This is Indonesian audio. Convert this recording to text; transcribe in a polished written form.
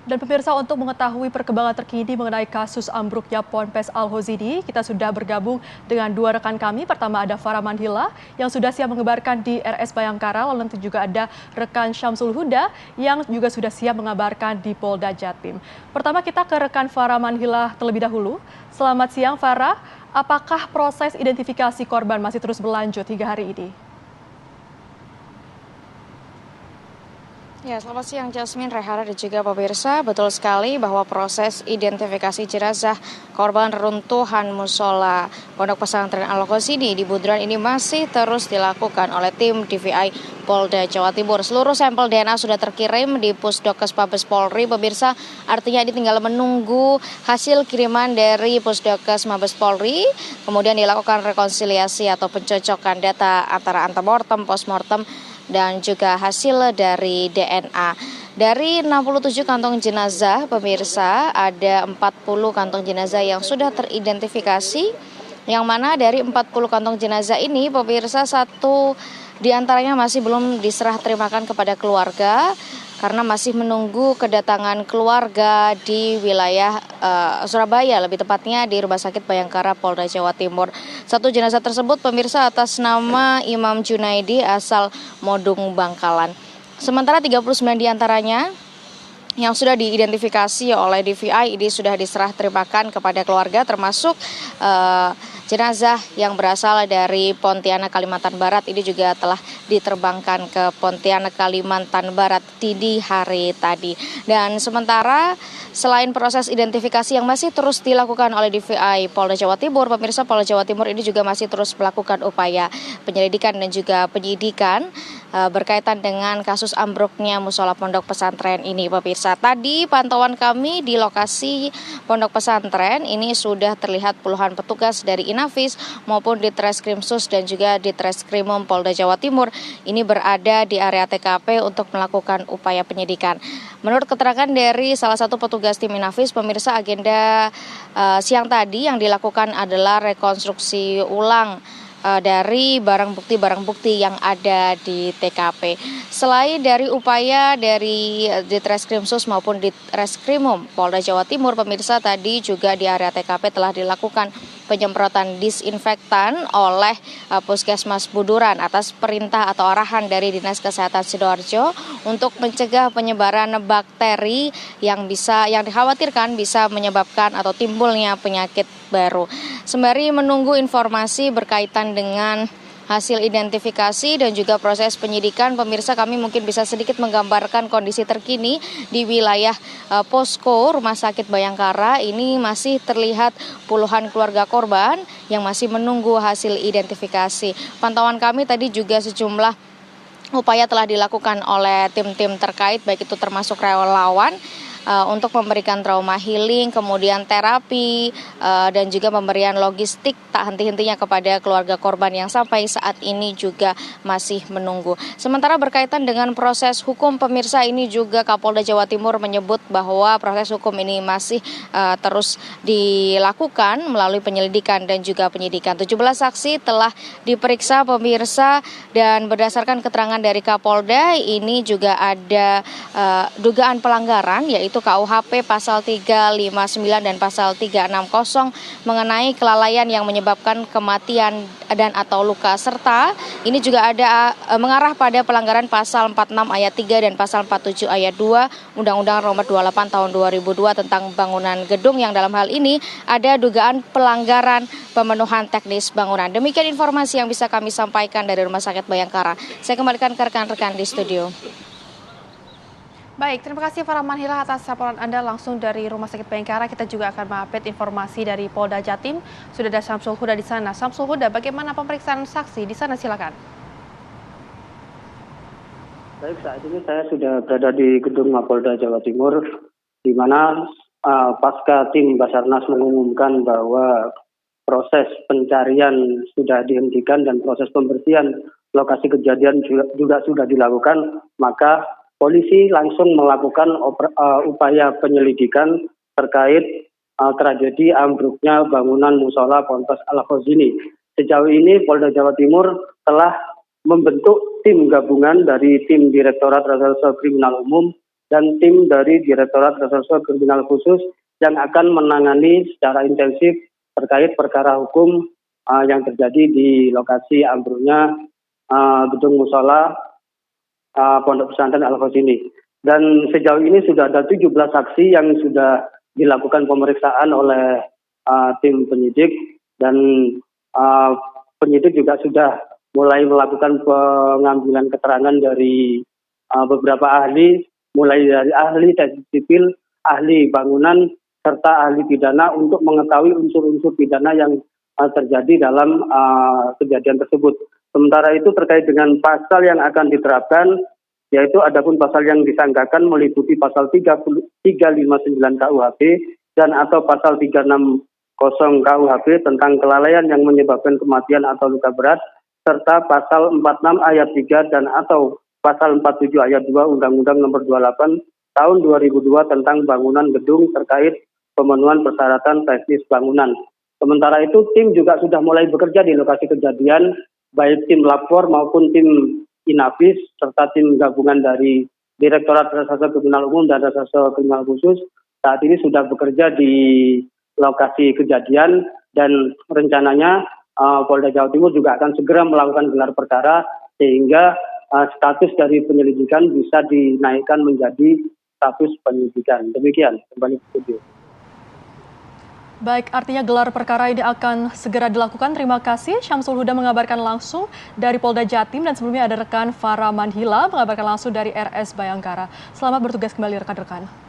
Dan pemirsa, untuk mengetahui perkembangan terkini mengenai kasus ambruknya Ponpes Al Hozidi, kita sudah bergabung dengan dua rekan kami. Pertama ada Farah Manhila yang sudah siap mengabarkan di RS Bayangkara, lalu nanti juga ada rekan Syamsul Huda yang juga sudah siap mengabarkan di Polda Jatim. Pertama kita ke rekan Farah Manhila terlebih dahulu. Selamat siang Farah, apakah proses identifikasi korban masih terus berlanjut hingga hari ini? Ya, selamat siang Jasmine, Rehara dan juga pemirsa. Betul sekali bahwa proses identifikasi jenazah korban reruntuhan musola Pondok Pesantren Al Hozidi di Buduran ini masih terus dilakukan oleh tim DVI Polda Jawa Timur. Seluruh sampel DNA sudah terkirim di Pusdokes Mabes Polri, pemirsa. Artinya ini tinggal menunggu hasil kiriman dari Pusdokes Mabes Polri, kemudian dilakukan rekonsiliasi atau pencocokan data antara antemortem, postmortem, dan juga hasil dari DNA. Dari 67 kantong jenazah, pemirsa, ada 40 kantong jenazah yang sudah teridentifikasi, yang mana dari 40 kantong jenazah ini, pemirsa, satu di antaranya masih belum diserah terimakan kepada keluarga karena masih menunggu kedatangan keluarga di wilayah Surabaya, lebih tepatnya di Rumah Sakit Bayangkara Polda Jawa Timur. Satu jenazah tersebut, pemirsa, atas nama Imam Junaidi asal Modung Bangkalan. Sementara 39 diantaranya yang sudah diidentifikasi oleh DVI ini sudah diserah terimakan kepada keluarga, termasuk jenazah yang berasal dari Pontianak, Kalimantan Barat ini juga telah diterbangkan ke Pontianak, Kalimantan Barat di hari tadi. Dan sementara selain proses identifikasi yang masih terus dilakukan oleh DVI Polda Jawa Timur, pemirsa, Polda Jawa Timur ini juga masih terus melakukan upaya penyelidikan dan juga penyidikan berkaitan dengan kasus ambruknya musola Pondok Pesantren ini, pemirsa. Tadi pantauan kami di lokasi Pondok Pesantren ini sudah terlihat puluhan petugas dari Inafis maupun di Treskrimsus dan juga di Treskrimum Polda Jawa Timur ini berada di area TKP untuk melakukan upaya penyidikan. Menurut keterangan dari salah satu petugas tim Inafis, pemirsa, agenda siang tadi yang dilakukan adalah rekonstruksi ulang dari barang bukti yang ada di TKP. Selain dari upaya dari di Treskrimsus maupun di Treskrimum Polda Jawa Timur, pemirsa, tadi juga di area TKP telah dilakukan penyemprotan disinfektan oleh Puskesmas Buduran atas perintah atau arahan dari Dinas Kesehatan Sidoarjo untuk mencegah penyebaran bakteri yang dikhawatirkan bisa menyebabkan atau timbulnya penyakit baru. Sembari menunggu informasi berkaitan dengan hasil identifikasi dan juga proses penyidikan, pemirsa, kami mungkin bisa sedikit menggambarkan kondisi terkini di wilayah posko Rumah Sakit Bayangkara. Ini masih terlihat puluhan keluarga korban yang masih menunggu hasil identifikasi. Pantauan kami tadi juga sejumlah upaya telah dilakukan oleh tim-tim terkait, baik itu termasuk relawan untuk memberikan trauma healing, kemudian terapi, dan juga pemberian logistik tak henti-hentinya kepada keluarga korban yang sampai saat ini juga masih menunggu. Sementara berkaitan dengan proses hukum, pemirsa, ini juga Kapolda Jawa Timur menyebut bahwa proses hukum ini masih terus dilakukan melalui penyelidikan dan juga penyidikan. 17 saksi telah diperiksa, pemirsa, dan berdasarkan keterangan dari Kapolda ini juga ada dugaan pelanggaran, yaitu KUHP pasal 359 dan pasal 360 mengenai kelalaian yang menyebabkan kematian dan atau luka, serta ini juga ada mengarah pada pelanggaran pasal 46 ayat 3 dan pasal 47 ayat 2 Undang-Undang Nomor 28 tahun 2002 tentang bangunan gedung, yang dalam hal ini ada dugaan pelanggaran pemenuhan teknis bangunan. Demikian informasi yang bisa kami sampaikan dari Rumah Sakit Bayangkara. Saya kembalikan ke rekan-rekan di studio. Baik, terima kasih Farah Manhila atas laporan Anda langsung dari Rumah Sakit Bayangkara. Kita juga akan mengupdate informasi dari Polda Jatim. Sudah ada Syamsul Huda di sana. Syamsul Huda, bagaimana pemeriksaan saksi di sana? Silakan. Baik, saat ini saya sudah berada di gedung Mapolda Jawa Timur, di mana pasca tim Basarnas mengumumkan bahwa proses pencarian sudah dihentikan dan proses pembersihan lokasi kejadian juga sudah dilakukan, maka polisi langsung melakukan upaya penyelidikan terkait tragedi ambruknya bangunan musola Ponpes Al Hozidi. Sejauh ini Polda Jawa Timur telah membentuk tim gabungan dari tim Direktorat Reserse Kriminal Umum dan tim dari Direktorat Reserse Kriminal Khusus yang akan menangani secara intensif terkait perkara hukum yang terjadi di lokasi ambruknya gedung musola Pondok Pesantren Al-Ghoz ini. Dan sejauh ini sudah ada 17 saksi yang sudah dilakukan pemeriksaan oleh tim penyidik, dan penyidik juga sudah mulai melakukan pengambilan keterangan dari beberapa ahli, mulai dari ahli teknik sipil, ahli bangunan, serta ahli pidana untuk mengetahui unsur-unsur pidana yang terjadi dalam kejadian tersebut. Sementara itu terkait dengan pasal yang akan diterapkan, yaitu adapun pasal yang disangkakan meliputi pasal 359 KUHP dan atau pasal 360 KUHP tentang kelalaian yang menyebabkan kematian atau luka berat, serta pasal 46 ayat 3 dan atau pasal 47 ayat 2 Undang-Undang Nomor 28 Tahun 2002 tentang bangunan gedung terkait pemenuhan persyaratan teknis bangunan. Sementara itu tim juga sudah mulai bekerja di lokasi kejadian, baik tim lapor maupun tim Inafis serta tim gabungan dari Direktorat Reserse Kriminal Umum dan Reserse Kriminal Khusus saat ini sudah bekerja di lokasi kejadian, dan rencananya Polda Jawa Timur juga akan segera melakukan gelar perkara sehingga status dari penyelidikan bisa dinaikkan menjadi status penyidikan. Demikian, kembali ke studio. Baik, artinya gelar perkara ini akan segera dilakukan. Terima kasih. Syamsul Huda mengabarkan langsung dari Polda Jatim, dan sebelumnya ada rekan Farah Manhila mengabarkan langsung dari RS Bayangkara. Selamat bertugas kembali rekan-rekan.